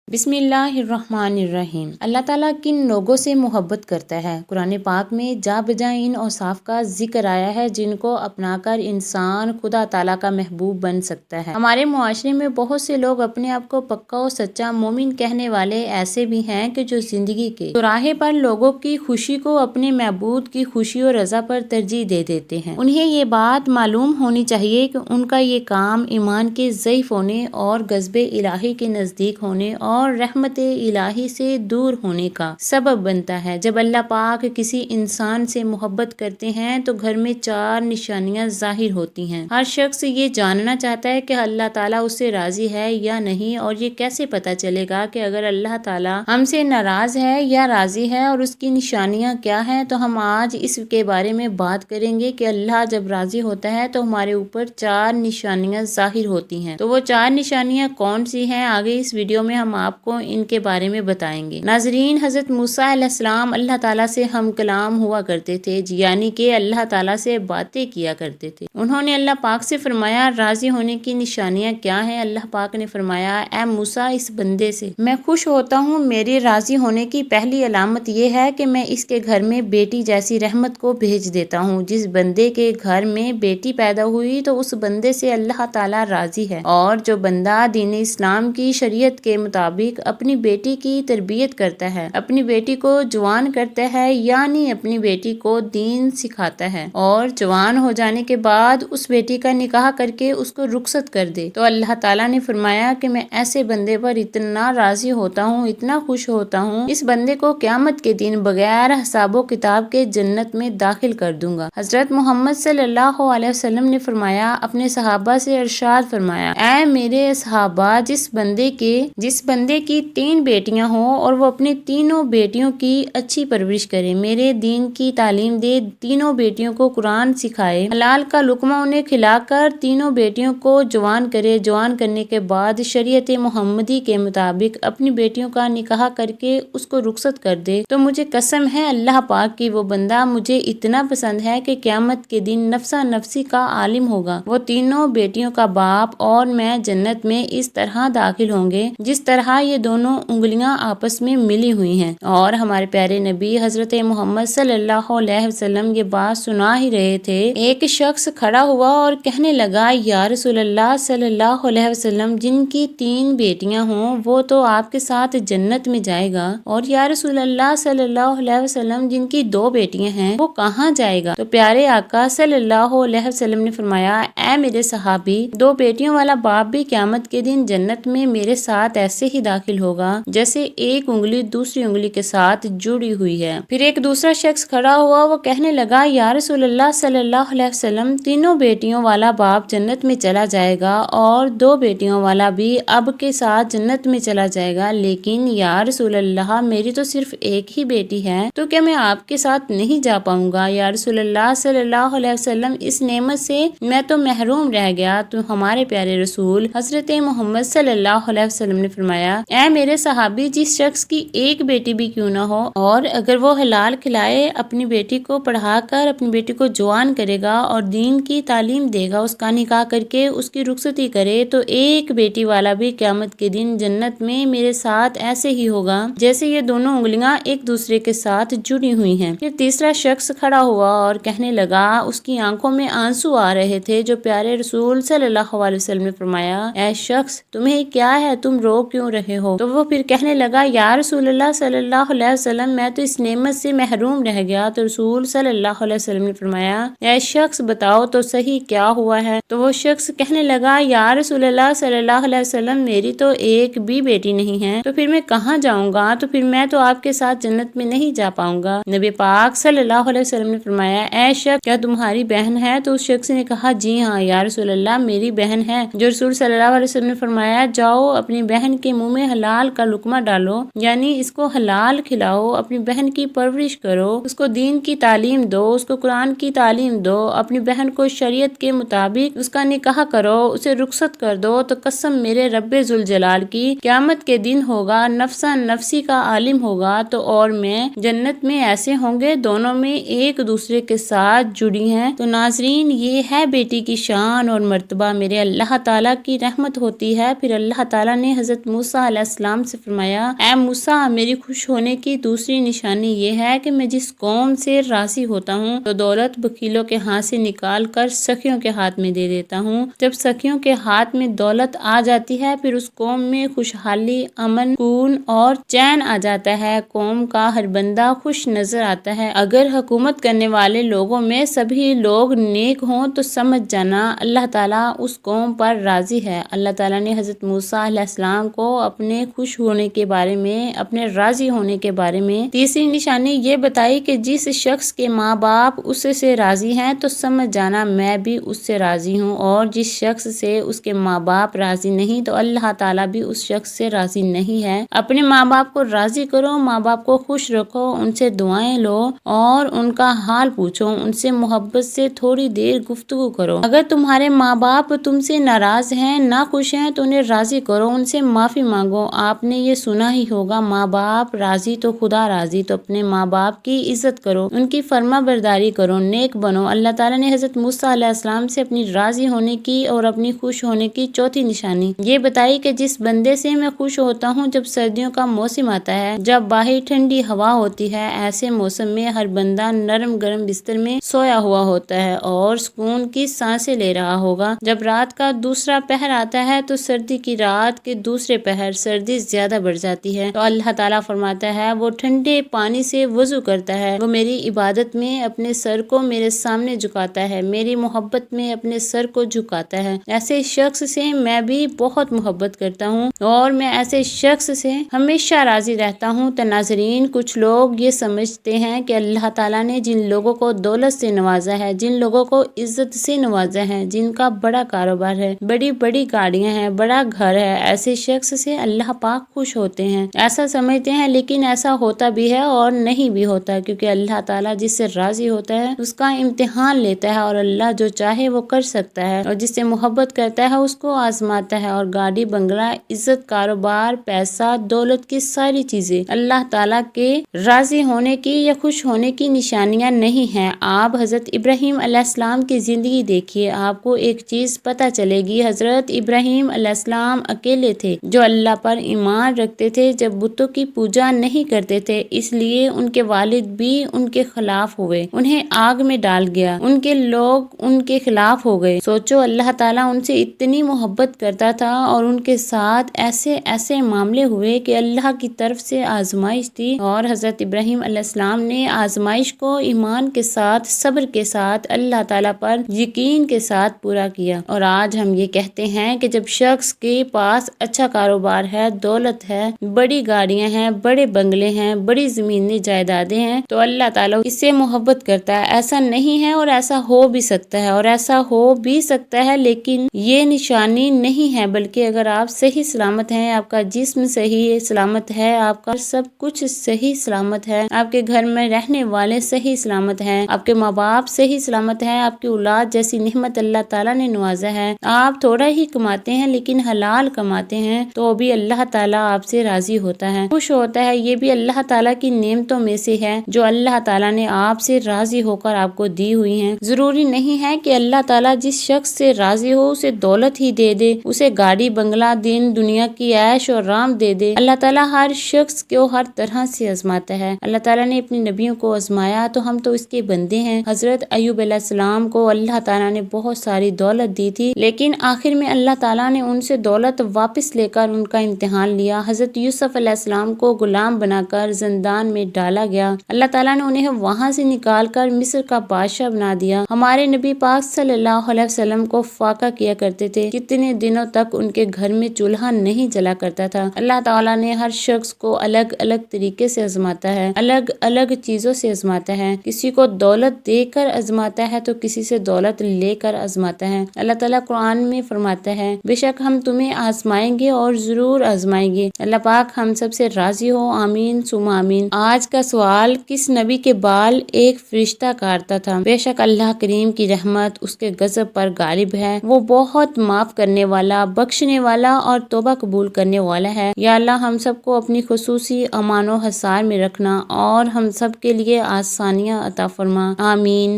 بسم اللہ الرحمن الرحیم۔ اللہ تعالیٰ کن لوگوں سے محبت کرتا ہے؟ قرآن پاک میں جا بجا ان اوصاف کا ذکر آیا ہے جن کو اپنا کر انسان خدا تعالیٰ کا محبوب بن سکتا ہے۔ ہمارے معاشرے میں بہت سے لوگ اپنے آپ کو پکا و سچا مومن کہنے والے ایسے بھی ہیں کہ جو زندگی کے چوراہے پر لوگوں کی خوشی کو اپنے معبود کی خوشی و رضا پر ترجیح دے دیتے ہیں۔ انہیں یہ بات معلوم ہونی چاہیے کہ ان کا یہ کام ایمان کے ضعیف ہونے اور غضب الہی کے نزدیک ہونے اور رحمت الہی سے دور ہونے کا سبب بنتا ہے۔ جب اللہ پاک کسی انسان سے محبت کرتے ہیں تو گھر میں 4 نشانیاں ظاہر ہوتی ہیں۔ ہر شخص یہ جاننا چاہتا ہے کہ اللہ تعالیٰ اس سے راضی ہے یا نہیں، اور یہ کیسے پتہ چلے گا کہ اگر اللہ تعالیٰ ہم سے ناراض ہے یا راضی ہے اور اس کی نشانیاں کیا ہیں۔ تو ہم آج اس کے بارے میں بات کریں گے کہ اللہ جب راضی ہوتا ہے تو ہمارے اوپر 4 نشانیاں ظاہر ہوتی ہیں۔ تو وہ 4 نشانیاں کون سی ہیں، آگے اس ویڈیو میں ہم آپ کو ان کے بارے میں بتائیں گے۔ ناظرین، حضرت موسیٰ علیہ السلام اللہ تعالیٰ سے ہم کلام ہوا کرتے تھے، یعنی کہ اللہ تعالیٰ سے باتیں کیا کرتے تھے۔ انہوں نے اللہ پاک سے فرمایا راضی ہونے کی نشانیاں کیا ہیں؟ اللہ پاک نے فرمایا اے موسیٰ، اس بندے سے میں خوش ہوتا ہوں۔ میرے راضی ہونے کی پہلی علامت یہ ہے کہ میں اس کے گھر میں بیٹی جیسی رحمت کو بھیج دیتا ہوں۔ جس بندے کے گھر میں بیٹی پیدا ہوئی تو اس بندے سے اللہ تعالیٰ راضی ہے، اور جو بندہ دین اسلام کی شریعت کے مطابق اپنی بیٹی کی تربیت کرتا ہے، اپنی بیٹی کو جوان کرتا ہے، یعنی اپنی بیٹی کو دین سکھاتا ہے، اور جوان ہو جانے کے بعد اس بیٹی کا نکاح کر کے اس کو رخصت کر دے، تو اللہ تعالیٰ نے فرمایا کہ میں ایسے بندے پر اتنا راضی ہوتا ہوں، اتنا خوش ہوتا ہوں، اس بندے کو قیامت کے دن بغیر حساب و کتاب کے جنت میں داخل کر دوں گا۔ حضرت محمد صلی اللہ علیہ وسلم نے فرمایا، اپنے صحابہ سے ارشاد فرمایا، اے میرے صحابہ، جس بندے کی 3 بیٹیاں ہوں اور وہ اپنی تینوں بیٹیوں کی اچھی پرورش کرے، میرے دین کی تعلیم دے، تینوں بیٹیوں کو قرآن سکھائے، حلال کا لقمہ انہیں کھلا کر تینوں بیٹیوں کو جوان کرے، جوان کرنے کے بعد شریعت محمدی کے مطابق اپنی بیٹیوں کا نکاح کر کے اس کو رخصت کر دے، تو مجھے قسم ہے اللہ پاک کی، وہ بندہ مجھے اتنا پسند ہے کہ قیامت کے دن نفسا نفسی کا عالم ہوگا۔ وہ تینوں بیٹیوں کا باپ اور میں جنت میں اس طرح داخل ہوں گے جس طرح یہ دونوں انگلیاں آپس میں ملی ہوئی ہیں۔ اور ہمارے پیارے نبی حضرت محمد صلی اللہ علیہ وسلم یہ بات سنا ہی رہے تھے، ایک شخص کھڑا ہوا اور کہنے لگا، یا رسول اللہ صلی اللہ علیہ وسلم، جن کی 3 بیٹیاں ہوں وہ تو آپ کے ساتھ جنت میں جائے گا، اور یا رسول اللہ صلی اللہ علیہ وسلم، جن کی 2 بیٹیاں ہیں وہ کہاں جائے گا؟ تو پیارے آقا صلی اللہ علیہ وسلم نے فرمایا، اے میرے صحابی، 2 بیٹیوں والا باپ بھی قیامت کے دن جنت میں میرے ساتھ ایسے ہی داخل ہوگا جیسے ایک انگلی دوسری انگلی کے ساتھ جڑی ہوئی ہے۔ پھر ایک دوسرا شخص کھڑا ہوا، وہ کہنے لگا، یا رسول اللہ صلی اللہ علیہ وسلم، 3 بیٹیوں والا باپ جنت میں چلا جائے گا اور 2 بیٹیوں والا بھی اب کے ساتھ جنت میں چلا جائے گا، لیکن یا رسول اللہ، میری تو صرف ایک ہی بیٹی ہے، تو کیا میں آپ کے ساتھ نہیں جا پاؤں گا؟ یا رسول اللہ صلی اللہ علیہ وسلم، اس نعمت سے میں تو محروم رہ گیا۔ تو ہمارے پیارے رسول حضرت محمد صلی اللہ علیہ وسلم نے فرمایا، اے میرے صحابی، جس شخص کی ایک بیٹی بھی کیوں نہ ہو، اور اگر وہ حلال کھلائے، اپنی بیٹی کو پڑھا کر اپنی بیٹی کو جوان کرے گا اور دین کی تعلیم دے گا، اس کا نکاح کر کے اس کی رخصتی کرے، تو ایک بیٹی والا بھی قیامت کے دن جنت میں میرے ساتھ ایسے ہی ہوگا جیسے یہ دونوں انگلیاں ایک دوسرے کے ساتھ جڑی ہوئی ہیں۔ پھر تیسرا شخص کھڑا ہوا اور کہنے لگا، اس کی آنکھوں میں آنسو آ رہے تھے، جو پیارے رسول صلی اللہ علیہ وسلم نے فرمایا، اے شخص، تمہیں کیا ہے، تم رو کیوں رہے ہو؟ تو وہ پھر کہنے لگا، یا رسول اللہ صلی اللہ علیہ وسلم، میں تو اس نعمت سے محروم رہ گیا۔ تو رسول صلی اللہ علیہ وسلم نے فرمایا، اے شخص، بتاؤ تو صحیح کیا ہوا ہے؟ تو وہ شخص کہنے لگا، یا رسول اللہ صلی اللہ علیہ وسلم، میری تو ایک بھی بیٹی نہیں ہے، تو پھر میں کہاں جاؤں گا؟ تو پھر میں تو آپ کے ساتھ جنت میں نہیں جا پاؤں گا۔ نبی پاک صلی اللہ علیہ وسلم نے فرمایا، اے شخص، کیا تمہاری بہن ہے؟ تو اس شخص نے کہا، جی ہاں یا رسول اللہ، میری بہن ہے۔ جو رسول صلی اللہ علیہ وسلم نے فرمایا، جاؤ اپنی بہن کے منہ میں حلال کا لقمہ ڈالو، یعنی اس کو حلال کھلاؤ، اپنی بہن کی پرورش کرو، اس کو دین کی تعلیم دو، اس کو قرآن کی تعلیم دو، اپنی بہن کو شریعت کے مطابق اس کا نکاح کرو، اسے رخصت کر دو، تو قسم میرے رب ذوالجلال کی، قیامت کے دن ہوگا، نفسا نفسی کا عالم ہوگا، تو اور میں جنت میں ایسے ہوں گے دونوں میں ایک دوسرے کے ساتھ جڑی ہیں۔ تو ناظرین، یہ ہے بیٹی کی شان اور مرتبہ۔ میرے اللہ تعالیٰ کی رحمت ہوتی ہے، پھر اللہ تعالیٰ نے حضرت موسیٰ موسیٰ علیہ السلام سے فرمایا، اے موسیٰ، میری خوش ہونے کی دوسری نشانی یہ ہے کہ میں جس قوم سے راضی ہوتا ہوں تو دولت بخیلوں کے ہاتھ سے نکال کر سخیوں کے ہاتھ میں دے دیتا ہوں۔ جب سخیوں کے ہاتھ میں دولت آ جاتی ہے پھر اس قوم میں خوشحالی، امن، سکون اور چین آ جاتا ہے، قوم کا ہر بندہ خوش نظر آتا ہے۔ اگر حکومت کرنے والے لوگوں میں سبھی لوگ نیک ہوں تو سمجھ جانا اللہ تعالیٰ اس قوم پر راضی ہے۔ اللہ تعالیٰ نے حضرت موسیٰ علیہ السلام کو اپنے خوش ہونے کے بارے میں، اپنے راضی ہونے کے بارے میں تیسری نشانی یہ بتائی کہ جس شخص کے ماں باپ اس سے راضی ہیں تو سمجھ جانا میں بھی اس سے راضی ہوں، اور جس شخص سے اس کے ماں باپ راضی نہیں تو اللہ تعالیٰ بھی اس شخص سے راضی نہیں ہے۔ اپنے ماں باپ کو راضی کرو، ماں باپ کو خوش رکھو، ان سے دعائیں لو اور ان کا حال پوچھو، ان سے محبت سے تھوڑی دیر گفتگو کرو۔ اگر تمہارے ماں باپ تم سے ناراض ہیں، ناخوش ہیں تو انہیں راضی کرو، ان سے معافی مانگو۔ آپ نے یہ سنا ہی ہوگا، ماں باپ راضی تو خدا راضی، تو اپنے ماں باپ کی عزت کرو، ان کی فرما برداری کرو، نیک بنو۔ اللہ تعالیٰ نے حضرت موسیٰ علیہ السلام سے اپنی راضی ہونے کی اور اپنی خوش ہونے کی چوتھی نشانی یہ بتائی کہ جس بندے سے میں خوش ہوتا ہوں جب سردیوں کا موسم آتا ہے، جب باہر ٹھنڈی ہوا ہوتی ہے، ایسے موسم میں ہر بندہ نرم گرم بستر میں سویا ہوا ہوتا ہے اور سکون کی سانسیں لے رہا ہوگا۔ جب رات کا دوسرا پہر آتا ہے تو سردی کی رات کے دوسرے پہر سردی زیادہ بڑھ جاتی ہے، تو اللہ تعالیٰ فرماتا ہے وہ ٹھنڈے پانی سے وضو کرتا ہے، وہ میری عبادت میں اپنے سر کو میرے سامنے جھکاتا ہے، میری محبت میں اپنے سر کو جھکاتا ہے۔ ایسے شخص سے میں بھی بہت محبت کرتا ہوں اور میں ایسے شخص سے ہمیشہ راضی رہتا ہوں۔ تو ناظرین، کچھ لوگ یہ سمجھتے ہیں کہ اللہ تعالیٰ نے جن لوگوں کو دولت سے نوازا ہے، جن لوگوں کو عزت سے نوازا ہے، جن کا بڑا کاروبار ہے، بڑی بڑی گاڑیاں ہیں، بڑا گھر ہے، ایسے شخص سے اللہ پاک خوش ہوتے ہیں، ایسا سمجھتے ہیں، لیکن ایسا ہوتا بھی ہے اور نہیں بھی ہوتا، کیونکہ اللہ تعالیٰ جس سے راضی ہوتا ہے اس کا امتحان لیتا ہے، اور اللہ جو چاہے وہ کر سکتا ہے، اور جس سے محبت کرتا ہے اس کو آزماتا ہے۔ اور گاڑی، بنگلہ، عزت، کاروبار، پیسہ، دولت کی ساری چیزیں اللہ تعالیٰ کے راضی ہونے کی یا خوش ہونے کی نشانیاں نہیں ہیں۔ آپ حضرت ابراہیم علیہ السلام کی زندگی دیکھیے، آپ کو ایک چیز پتہ چلے گی، حضرت ابراہیم علیہ السلام اکیلے تھے جو اللہ پر ایمان رکھتے تھے، جب بتوں کی پوجا نہیں کرتے تھے، اس لیے ان کے والد بھی ان کے خلاف ہوئے، انہیں آگ میں ڈال گیا، ان کے لوگ ان کے خلاف ہو گئے۔ سوچو، اللہ تعالیٰ ان سے اتنی محبت کرتا تھا اور ان کے ساتھ ایسے ایسے معاملے ہوئے کہ اللہ کی طرف سے آزمائش تھی، اور حضرت ابراہیم علیہ السلام نے آزمائش کو ایمان کے ساتھ، صبر کے ساتھ، اللہ تعالیٰ پر یقین کے ساتھ پورا کیا۔ اور آج ہم یہ کہتے ہیں کہ جب شخص کے پاس اچھا کاروبار ہے، دولت ہے، بڑی گاڑیاں ہیں، بڑے بنگلے ہیں، بڑی زمینی جائیدادیں ہیں تو اللہ تعالیٰ اس سے محبت کرتا ہے۔ ایسا نہیں ہے، اور ایسا ہو بھی سکتا ہے، اور ایسا ہو بھی سکتا ہے، لیکن یہ نشانی نہیں ہے، بلکہ اگر آپ صحیح سلامت ہیں، آپ کا جسم صحیح سلامت ہے، آپ کا سب کچھ صحیح سلامت ہے، آپ کے گھر میں رہنے والے صحیح سلامت ہیں، آپ کے ماں باپ صحیح سلامت ہیں، آپ کی اولاد جیسی نعمت اللہ تعالیٰ نے نوازا ہے، آپ تھوڑا ہی کماتے ہیں لیکن حلال کماتے ہیں تو بھی اللہ تعالیٰ آپ سے راضی ہوتا ہے، خوش ہوتا ہے۔ یہ بھی اللہ تعالیٰ کی نعمتوں میں سے ہے جو اللہ تعالیٰ نے آپ سے راضی ہو کر آپ کو دی ہوئی ہیں۔ ضروری نہیں ہے کہ اللہ تعالیٰ جس شخص سے راضی ہو اسے دولت ہی دے دے، اسے گاڑی، بنگلہ، دین دنیا کی عیش اور آرام دے دے۔ اللہ تعالیٰ ہر شخص کو ہر طرح سے آزماتا ہے۔ اللہ تعالیٰ نے اپنے نبیوں کو آزمایا تو ہم تو اس کے بندے ہیں۔ حضرت ایوب علیہ السلام کو اللہ تعالیٰ نے بہت ساری دولت دی تھی، لیکن آخر میں اللہ تعالیٰ نے ان سے دولت واپس لے کر ان کا امتحان لیا۔ حضرت یوسف علیہ السلام کو غلام بنا کر زندان میں ڈالا گیا، اللہ تعالیٰ نے انہیں وہاں سے نکال کر مصر کا بادشاہ بنا دیا۔ ہمارے نبی پاک صلی اللہ علیہ وسلم کو فاقہ کیا کرتے تھے، کتنے دنوں تک ان کے گھر میں چولہا نہیں جلا کرتا تھا۔ اللہ تعالیٰ نے ہر شخص کو الگ الگ طریقے سے آزماتا ہے، الگ الگ چیزوں سے آزماتا ہے، کسی کو دولت دے کر آزماتا ہے تو کسی سے دولت لے کر آزماتا ہے۔ اللہ تعالیٰ قرآن میں فرماتا ہے، بے شک ہم تمہیں آزمائیں گے اور ضرور آزمائیں گے۔ اللہ پاک ہم سب سے راضی ہو، آمین ثم آمین۔ آج کا سوال، کس نبی کے بال ایک فرشتہ کاٹتا تھا؟ بے شک اللہ کریم کی رحمت اس کے غضب پر غالب ہے، وہ بہت معاف کرنے والا، بخشنے والا اور توبہ قبول کرنے والا ہے۔ یا اللہ ہم سب کو اپنی خصوصی امان و حصار میں رکھنا اور ہم سب کے لیے آسانیاں عطا فرما، آمین۔